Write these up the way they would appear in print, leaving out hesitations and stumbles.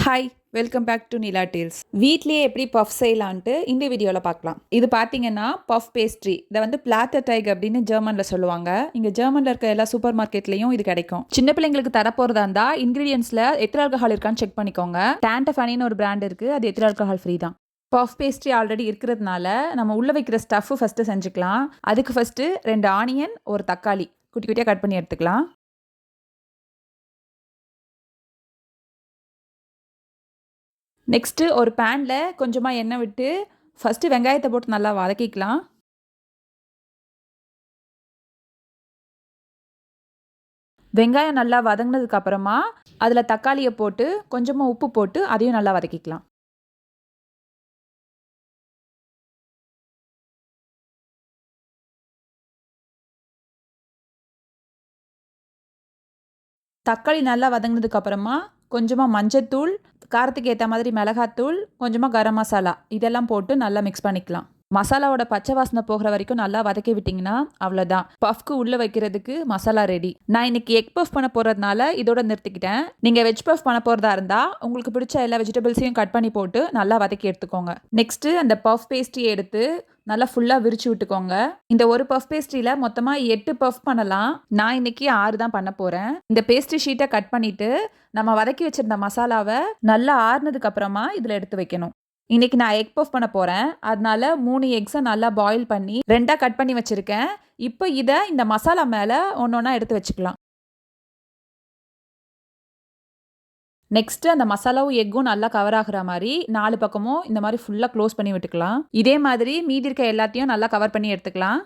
Hi, welcome back to Nila Tales. வீட்லேயே எப்படி puff செய்யலான்ட்டு இந்த வீடியோவில் பார்க்கலாம். இது பார்த்தீங்கன்னா பஃப் பேஸ்ட்ரி. இதை வந்து பிளாட்டர் டைக் அப்படின்னு ஜெர்மனில் சொல்லுவாங்க. இங்கே ஜெர்மனில் இருக்க எல்லா சூப்பர் மார்க்கெட்லையும் இது கிடைக்கும். சின்ன பிள்ளைங்களுக்கு தரப்போகிறதா இருந்தால் இன்க்ரீடியன்ஸில் எத்தில் ஆல்கஹால் இருக்கான்னு செக் பண்ணிக்கோங்க. டான்டஃபானின்னு ஒரு பிராண்ட் இருக்குது, அது எத்தில் ஆல்கஹால் ஃப்ரீ தான். பஃப் பேஸ்ட்ரி ஆல்ரெடி இருக்கிறதுனால நம்ம உள்ளே வைக்கிற ஸ்டஃப்பு ஃபஸ்ட்டு செஞ்சுக்கலாம். அதுக்கு ஃபஸ்ட்டு 2 ஆனியன், ஒரு தக்காளி குட்டி குட்டியாக கட் பண்ணி எடுத்துக்கலாம். நெக்ஸ்ட்டு ஒரு பேனில் கொஞ்சமாக எண்ணெய் விட்டு ஃபஸ்ட்டு வெங்காயத்தை போட்டு நல்லா வதக்கிக்கலாம். வெங்காயம் நல்லா வதங்கினதுக்கு அப்புறமா அதில் தக்காளியை போட்டு கொஞ்சமாக உப்பு போட்டு அதையும் நல்லா வதக்கிக்கலாம். தக்காளி நல்லா வதங்கினதுக்கு அப்புறமா கொஞ்சமாக மஞ்சத்தூள், காரத்துக்கு ஏற்ற மாதிரி மிளகாத்தூள், கொஞ்சமாக கரம் மசாலா இதெல்லாம் போட்டு நல்லா மிக்ஸ் பண்ணிக்கலாம். மசாலாவோட பச்சை வாசனை போகிற வரைக்கும் நல்லா வதக்கி விட்டிங்கன்னா அவ்வளோதான், பஃப்க்கு உள்ளே வைக்கிறதுக்கு மசாலா ரெடி. நான் இன்னைக்கு எக் பஃப் பண்ண போகிறதுனால இதோட நிறுத்திக்கிட்டேன். நீங்கள் வெஜ் பஃப் பண்ண போகிறதா இருந்தால் உங்களுக்கு பிடிச்ச எல்லா வெஜிடபிள்ஸையும் கட் பண்ணி போட்டு நல்லா வதக்கி எடுத்துக்கோங்க. நெக்ஸ்ட்டு அந்த பஃப் பேஸ்ட்ரியை எடுத்து நல்லா ஃபுல்லாக விரிச்சு விட்டுக்கோங்க. இந்த ஒரு பஃப் பேஸ்ட்ரியில் மொத்தமாக 8 பஃப் பண்ணலாம். நான் இன்னைக்கு 6 தான் பண்ண போகிறேன். இந்த பேஸ்ட்ரி ஷீட்டை கட் பண்ணிவிட்டு நம்ம வதக்கி வச்சிருந்த மசாலாவை நல்லா ஆறுனதுக்கு அப்புறமா இதில் எடுத்து வைக்கணும். இன்னைக்கு நான் எக் பஃப் பண்ண போகிறேன், அதனால 3 எக்ஸை நல்லா பாயில் பண்ணி 2ஆக கட் பண்ணி வச்சுருக்கேன். இப்போ இதை இந்த மசாலா மேலே ஒன்றா எடுத்து வச்சுக்கலாம். நெக்ஸ்ட்டு அந்த மசாலாவும் எக்கும் நல்லா கவர் ஆகுற மாதிரி 4 பக்கமும் இந்த மாதிரி ஃபுல்லாக க்ளோஸ் பண்ணி விட்டுக்கலாம். இதே மாதிரி மீதி இருக்க எல்லாத்தையும் நல்லா கவர் பண்ணி எடுத்துக்கலாம்.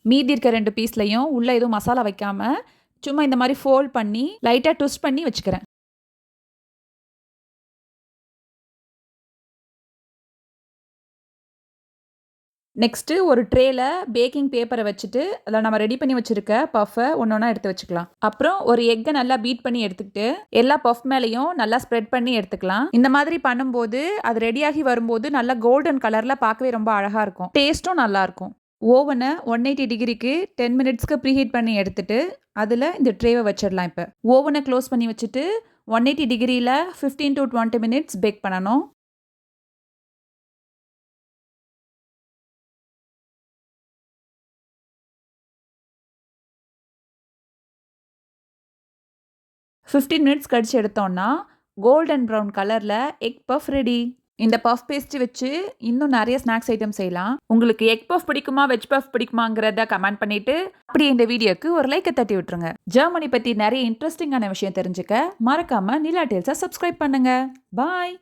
மீதி இருக்க 2 பீஸ்லையும் உள்ளே எதுவும் மசாலா வைக்காம சும்மா இந்த மாதிரி ஃபோல்ட் பண்ணி லைட்டாக ட்விஸ்ட் பண்ணி வச்சுக்கிறேன். நெக்ஸ்ட்டு ஒரு ட்ரேல பேக்கிங் பேப்பரை வச்சுட்டு அதில் நம்ம ரெடி பண்ணி வச்சுருக்க பஃப்பை ஒன்றா எடுத்து வச்சுக்கலாம். அப்புறம் ஒரு எக்கை நல்லா பீட் பண்ணி எடுத்துக்கிட்டு எல்லா பஃப் மேலேயும் நல்லா ஸ்ப்ரெட் பண்ணி எடுத்துக்கலாம். இந்த மாதிரி பண்ணும்போது அது ரெடியாகி வரும்போது நல்லா கோல்டன் கலரில் பார்க்கவே ரொம்ப அழகாக இருக்கும், டேஸ்ட்டும் நல்லாயிருக்கும். ஓவனை 180 டிகிரிக்கு 10 மினிட்ஸ்க்கு ப்ரீஹீட் பண்ணி எடுத்துட்டு அதில் இந்த ட்ரேவை வச்சிடலாம். இப்போ ஓவனை க்ளோஸ் பண்ணி வச்சுட்டு 180 டிகிரியில் 15 to 20 மினிட்ஸ் பேக் பண்ணணும். ஃபிஃப்டீன் மினிட்ஸ் கழிச்சு எடுத்தோன்னா கோல்டன் ப்ரௌன் கலரில் எக் பஃப் ரெடி. இந்த பஃப் பேஸ்ட்ரி வச்சு இன்னும் நிறைய ஸ்நாக்ஸ் ஐட்டம் செய்யலாம். உங்களுக்கு எக் பஃப் பிடிக்குமா வெஜ் பஃப் பிடிக்குமாங்கிறத கமெண்ட் பண்ணிட்டு அப்படியே இந்த வீடியோக்கு ஒரு லைக்கை தட்டி விட்டுருங்க. ஜெர்மனி பற்றி நிறைய இன்ட்ரெஸ்டிங்கான விஷயம் தெரிஞ்சுக்க மறக்காம நிலா டேல்ஸை சப்ஸ்கிரைப் பண்ணுங்க. பாய்.